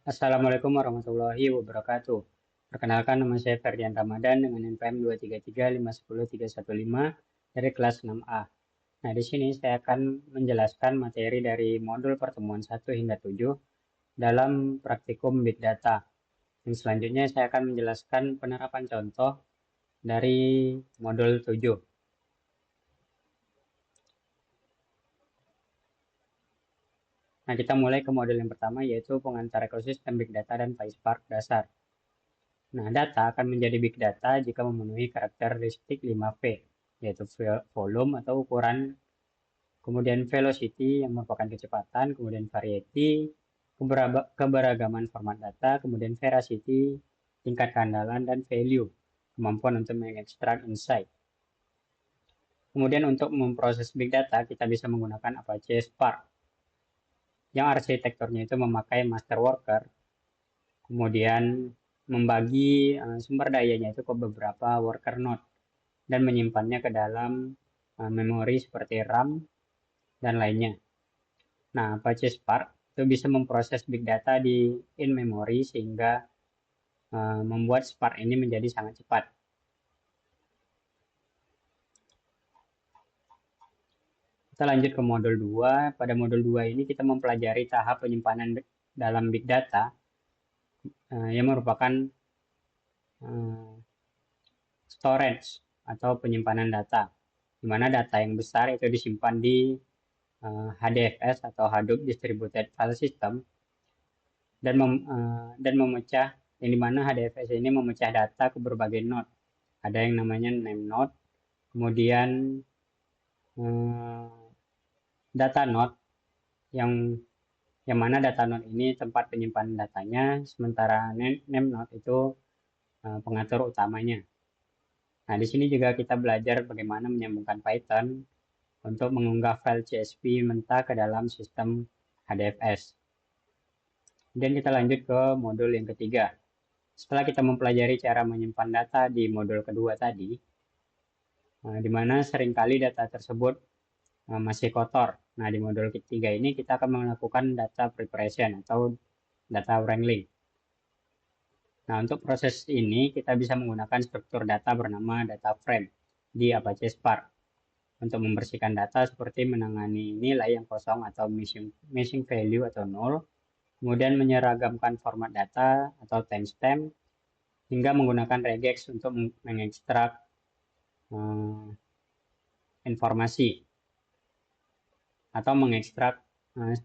Assalamualaikum warahmatullahi wabarakatuh. Perkenalkan, nama saya Ferdian Ramadan dengan NPM 233510315 dari kelas 6A. Nah, di sini saya akan menjelaskan materi dari modul pertemuan 1 hingga 7 dalam praktikum Big Data. Dan selanjutnya saya akan menjelaskan penerapan contoh dari modul 7. Nah, kita mulai ke modul yang pertama, yaitu pengantar ekosistem Big Data dan PySpark dasar. Nah, data akan menjadi big data jika memenuhi karakteristik 5V, yaitu volume atau ukuran, kemudian velocity yang merupakan kecepatan, kemudian variety, keberagaman format data, kemudian veracity, tingkat keandalan, dan value, kemampuan untuk mengekstrak insight. Kemudian untuk memproses big data, kita bisa menggunakan Apache Spark, yang arsitekturnya itu memakai master worker, kemudian membagi sumber dayanya itu ke beberapa worker node dan menyimpannya ke dalam memori seperti RAM dan lainnya. Nah, Apache Spark itu bisa memproses big data di in memory sehingga membuat Spark ini menjadi sangat cepat. Kita lanjut ke modul 2. Pada modul 2 ini kita mempelajari tahap penyimpanan dalam big data yang merupakan storage atau penyimpanan data, di mana data yang besar itu disimpan di HDFS atau Hadoop Distributed File System dan memecah, yang dimana HDFS ini memecah data ke berbagai node. Ada yang namanya name node, kemudian data node yang mana data node ini tempat penyimpanan datanya, sementara name node itu pengatur utamanya. Nah, di sini juga kita belajar bagaimana menyambungkan Python untuk mengunggah file CSV mentah ke dalam sistem HDFS. Kemudian kita lanjut ke modul yang ketiga. Setelah kita mempelajari cara menyimpan data di modul kedua tadi, di mana seringkali data tersebut masih kotor. Nah, di modul ketiga ini kita akan melakukan data preparation atau data wrangling. Nah, untuk proses ini kita bisa menggunakan struktur data bernama data frame di Apache Spark untuk membersihkan data seperti menangani nilai yang kosong atau missing value atau null, kemudian menyeragamkan format data atau timestamp, hingga menggunakan regex untuk mengekstrak informasi atau mengekstrak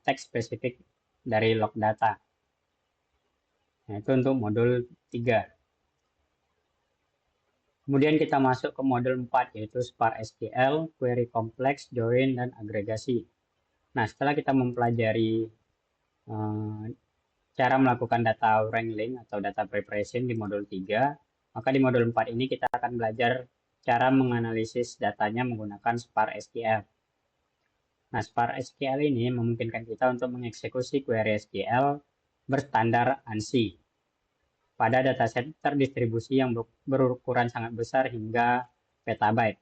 teks spesifik dari log data. Nah, itu untuk modul 3. Kemudian kita masuk ke modul 4, yaitu Spark SQL, Query Complex, Join, dan Agregasi. Nah, setelah kita mempelajari cara melakukan data wrangling atau data preparation di modul 3, maka di modul 4 ini kita akan belajar cara menganalisis datanya menggunakan Spark SQL. Nah, Spark SQL ini memungkinkan kita untuk mengeksekusi query SQL berstandar ANSI pada dataset terdistribusi yang berukuran sangat besar hingga petabyte.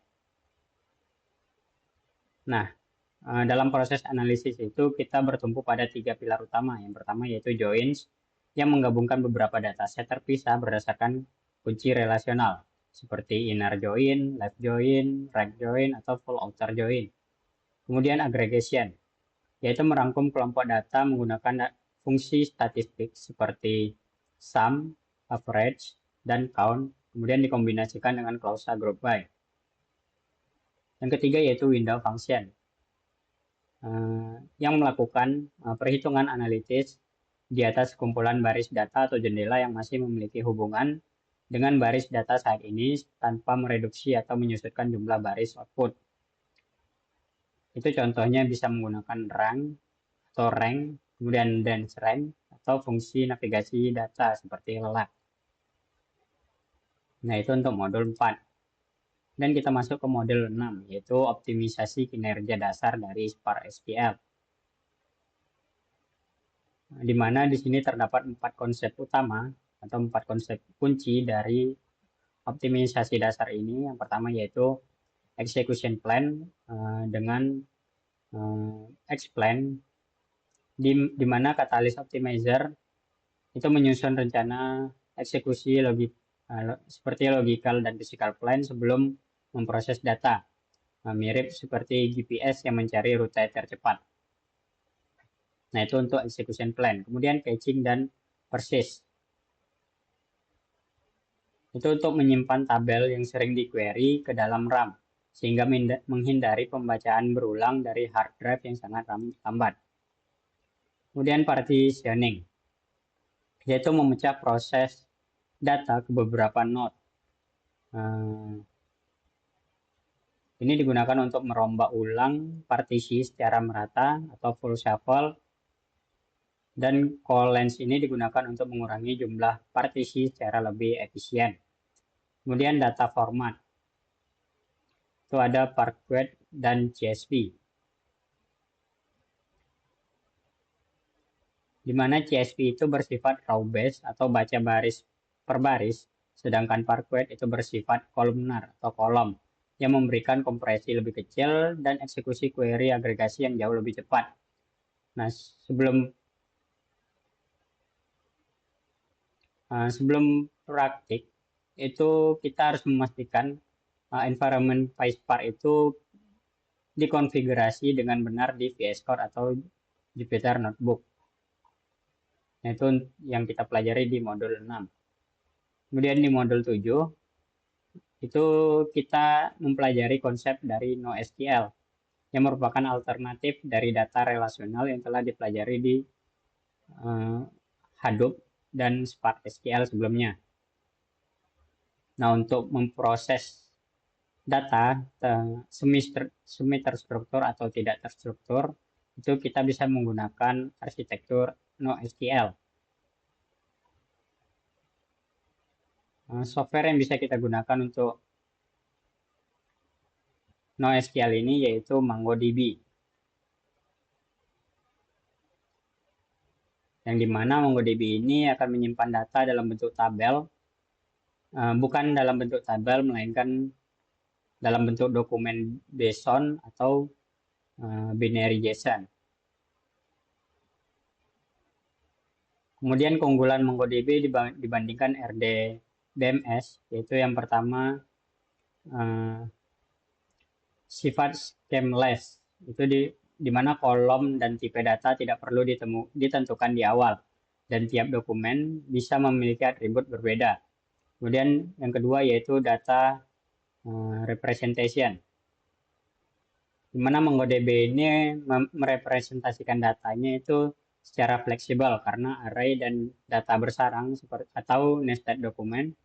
Nah, dalam proses analisis itu kita bertumpu pada 3 pilar utama. Yang pertama yaitu joins, yang menggabungkan beberapa dataset terpisah berdasarkan kunci relasional, seperti inner join, left join, right join, atau full outer join. Kemudian aggregation, yaitu merangkum kelompok data menggunakan fungsi statistik seperti sum, average, dan count, kemudian dikombinasikan dengan klausa group by. Yang ketiga yaitu window function, yang melakukan perhitungan analitis di atas kumpulan baris data atau jendela yang masih memiliki hubungan dengan baris data saat ini tanpa mereduksi atau menyusutkan jumlah baris output. Itu contohnya bisa menggunakan rank, kemudian dense rank, atau fungsi navigasi data seperti lag. Nah, itu untuk modul 4. Dan kita masuk ke modul 6, yaitu optimisasi kinerja dasar dari Spark SQL. Di mana di sini terdapat 4 konsep utama atau 4 konsep kunci dari optimisasi dasar ini. Yang pertama yaitu execution plan dengan explain, di mana katalis optimizer itu menyusun rencana eksekusi seperti logical dan physical plan sebelum memproses data. Mirip seperti GPS yang mencari rute tercepat. Nah, itu untuk execution plan. Kemudian caching dan persist. Itu untuk menyimpan tabel yang sering di-query ke dalam RAM, sehingga menghindari pembacaan berulang dari hard drive yang sangat lambat. Kemudian partitioning, yaitu memecah proses data ke beberapa node. Ini digunakan untuk merombak ulang partisi secara merata atau full shuffle, dan call length ini digunakan untuk mengurangi jumlah partisi secara lebih efisien. Kemudian data format, itu ada Parquet dan CSV, di mana CSV itu bersifat row based atau baca baris per baris, sedangkan Parquet itu bersifat kolumnar atau kolom yang memberikan kompresi lebih kecil dan eksekusi query agregasi yang jauh lebih cepat. Nah, sebelum praktik itu kita harus memastikan environment PySpark itu dikonfigurasi dengan benar di VS Code atau Jupyter Notebook. Nah, itu yang kita pelajari di modul 6. Kemudian di modul 7 itu kita mempelajari konsep dari NoSQL yang merupakan alternatif dari data relasional yang telah dipelajari di Hadoop dan Spark SQL sebelumnya. Nah, untuk memproses data semi terstruktur atau tidak terstruktur, itu kita bisa menggunakan arsitektur NoSQL. Software yang bisa kita gunakan untuk NoSQL ini yaitu MongoDB, yang dimana MongoDB ini akan menyimpan data dalam bentuk tabel, bukan dalam bentuk tabel melainkan dalam bentuk dokumen JSON atau binary JSON. Kemudian keunggulan MongoDB dibandingkan RDBMS, yaitu yang pertama sifat schemaless, itu di mana kolom dan tipe data tidak perlu ditentukan di awal, dan tiap dokumen bisa memiliki atribut berbeda. Kemudian yang kedua yaitu data representation, di mana MongoDB ini merepresentasikan datanya itu secara fleksibel karena array dan data bersarang atau nested dokumen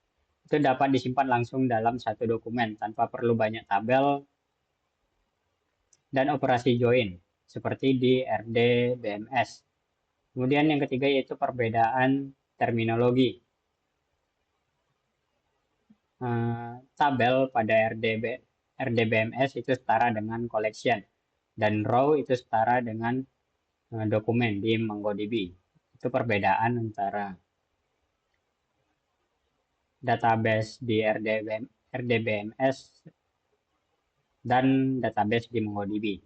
itu dapat disimpan langsung dalam satu dokumen tanpa perlu banyak tabel dan operasi join seperti di RDBMS. Kemudian yang ketiga yaitu perbedaan terminologi. Tabel pada RDBMS itu setara dengan collection, dan row itu setara dengan dokumen di MongoDB. Itu perbedaan antara database di RDBMS dan database di MongoDB.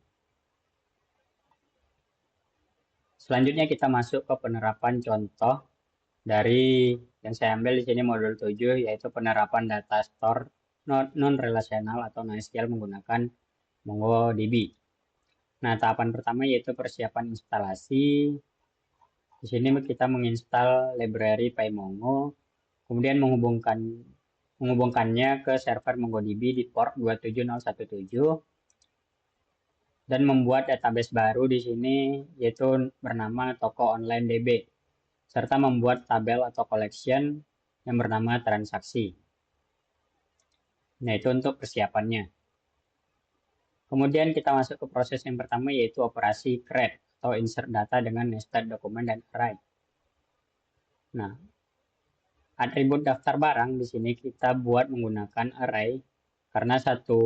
Selanjutnya kita masuk ke penerapan contoh dari yang saya ambil di sini modul 7, yaitu penerapan data store non-relasional atau NoSQL menggunakan MongoDB. Nah, tahapan pertama yaitu persiapan instalasi. Di sini kita menginstal library PyMongo, kemudian menghubungkannya ke server MongoDB di port 27017, dan membuat database baru di sini yaitu bernama toko online DB, serta membuat tabel atau collection yang bernama transaksi. Nah, itu untuk persiapannya. Kemudian kita masuk ke proses yang pertama yaitu operasi create atau insert data dengan nested dokumen dan array. Nah, atribut daftar barang di sini kita buat menggunakan array karena satu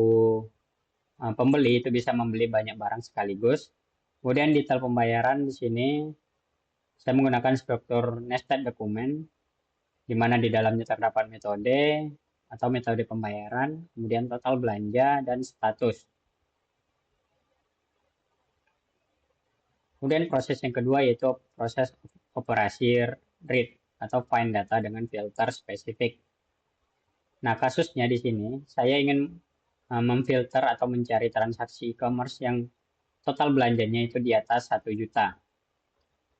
pembeli itu bisa membeli banyak barang sekaligus. Kemudian detail pembayaran di sini saya menggunakan struktur nested dokumen, di mana di dalamnya terdapat metode atau metode pembayaran, kemudian total belanja dan status. Kemudian proses yang kedua yaitu proses operasi read atau find data dengan filter spesifik. Nah, kasusnya di sini saya ingin memfilter atau mencari transaksi e-commerce yang total belanjanya itu di atas 1 juta.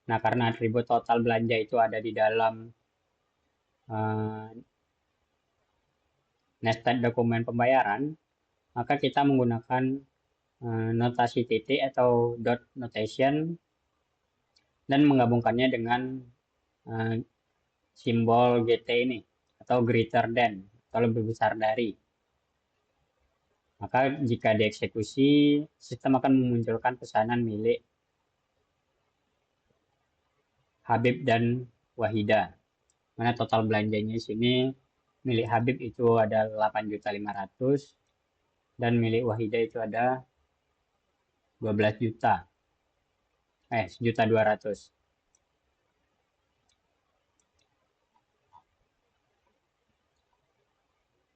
Nah, karena atribut total belanja itu ada di dalam uh, nested dokumen pembayaran, maka kita menggunakan notasi titik atau dot notation dan menggabungkannya dengan uh, simbol GT ini atau greater than atau lebih besar dari. Maka jika dieksekusi, sistem akan memunculkan pesanan milik Habib dan Wahida. Mana total belanjanya di sini milik Habib itu ada 8.500.000 dan milik Wahida itu ada 12 juta. 1.200.000.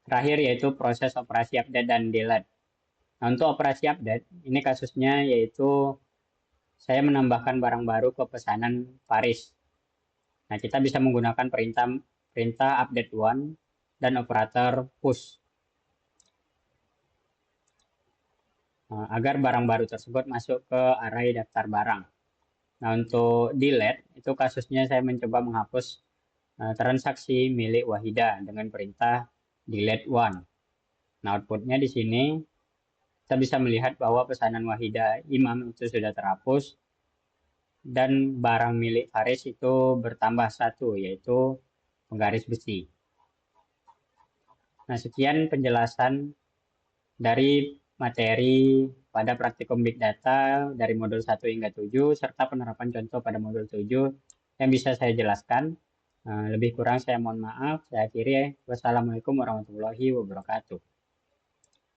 Terakhir yaitu proses operasi update dan delete. Nah, untuk operasi update, ini kasusnya yaitu saya menambahkan barang baru ke pesanan Paris. Nah, kita bisa menggunakan perintah update one dan operator push agar barang baru tersebut masuk ke array daftar barang. Nah, untuk delete itu kasusnya saya mencoba menghapus transaksi milik Wahida dengan perintah delete one. Nah, outputnya di sini kita bisa melihat bahwa pesanan Wahida Imam itu sudah terhapus dan barang milik Faris itu bertambah 1, yaitu penggaris besi. Nah, sekian penjelasan dari materi pada praktikum Big Data dari modul 1 hingga 7 serta penerapan contoh pada modul 7 yang bisa saya jelaskan. Lebih kurang saya mohon maaf. Saya akhiri. Wassalamualaikum warahmatullahi wabarakatuh.